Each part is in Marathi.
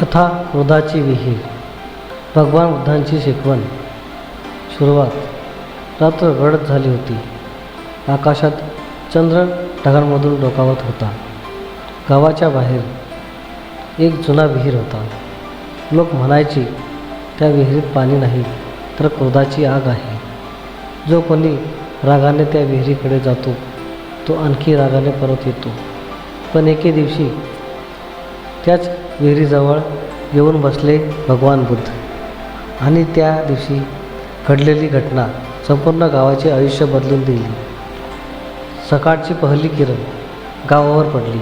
कथा क्रोधाची विहीर. भगवान बुद्धांची शिकवण. सुरुवात. रात्र गडद झाली होती. आकाशात चंद्र ढगांमधून डोकावत होता. गावाच्या बाहेर एक जुना विहीर होता. लोक म्हणायचे, त्या विहिरीत पाणी नाही तर क्रोधाची आग आहे. जो कोणी रागाने त्या विहिरीकडे जातो तो आणखी रागाने परत येतो. पण एके दिवशी त्याच विहिरीजवळ येऊन बसले भगवान बुद्ध. आणि त्या दिवशी घडलेली घटना संपूर्ण गावाचे आयुष्य बदलून दिली. सकाळची पहिली किरण गावावर पडली.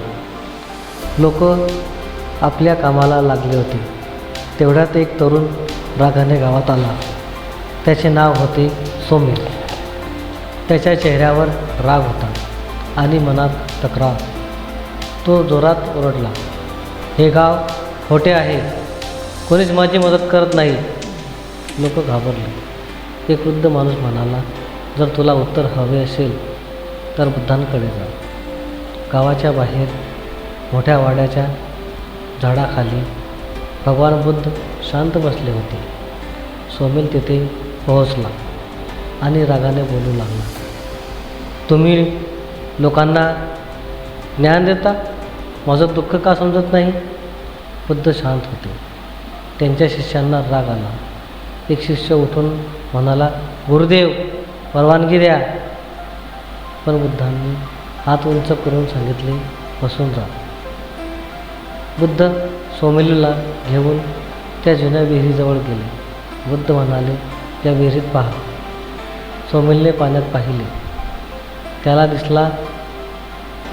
लोक आपल्या कामाला लागले होते. तेवढ्यात एक तरुण रागाने गावात आला. त्याचे नाव होते सोमेल. त्याच्या चेहऱ्यावर राग होता आणि मनात तक्रार. तो जोरात ओरडला, हे गाव खोटे आहे, कोणीच माझी मदत करत नाही. लोक घाबरले. एक वृद्ध माणूस म्हणाला, जर तुला उत्तर हवे असेल तर बुद्धांकडे जा. गावाच्या बाहेर मोठ्या वाड्याच्या झाडाखाली भगवान बुद्ध शांत बसले होते. सोमेल तिथे पोहोचला आणि रागाने बोलू लागला, तुम्ही लोकांना ज्ञान देता, माझं दुःख का समजत नाही? बुद्ध शांत होते. त्यांच्या शिष्यांना राग आला. एक शिष्य उठून म्हणाला, गुरुदेव परवानगी द्या. पण बुद्धांनी हात उंच करून सांगितले, बसून राहा. बुद्ध सोमेलला घेऊन त्या जुन्या विहिरीजवळ गेले. बुद्ध म्हणाले, या विहिरीत पहा. सोमेलने पाण्यात पाहिले. त्याला दिसला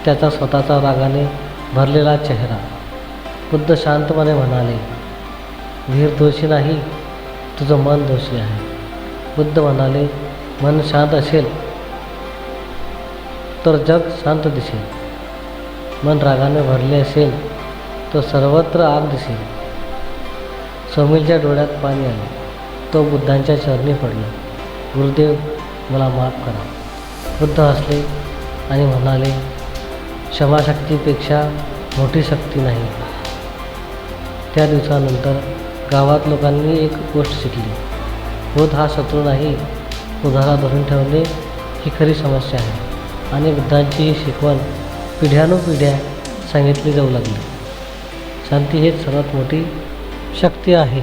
त्याचा स्वतःचा रागाने भरलेला चेहरा. बुद्ध शांतपणे म्हणाले, विहीर दोषी नाही, तुझं मन दोषी आहे. बुद्ध म्हणाले, मन शांत असेल तर जग शांत दिसेल. मन रागाने भरले असेल तर सर्वत्र आग दिसेल. सोमेलच्या डोळ्यात पाणी आले. तो बुद्धांच्या चरणी पडला. गुरुदेव मला माफ करा. बुद्ध हसले आणि म्हणाले, क्षमाशक्तीपेक्षा मोठी शक्ती नाही. त्या दिवसानंतर गावात लोकांनी एक गोष्ट शिकली, क्रोध हा शत्रू नाही, क्रोधाला धरून ठेवणे ही खरी समस्या आहे. आणि बुद्धांची ही शिकवण पिढ्यानुपिढ्या सांगितली जाऊ लागली. शांती हेच सर्वात मोठी शक्ती आहे.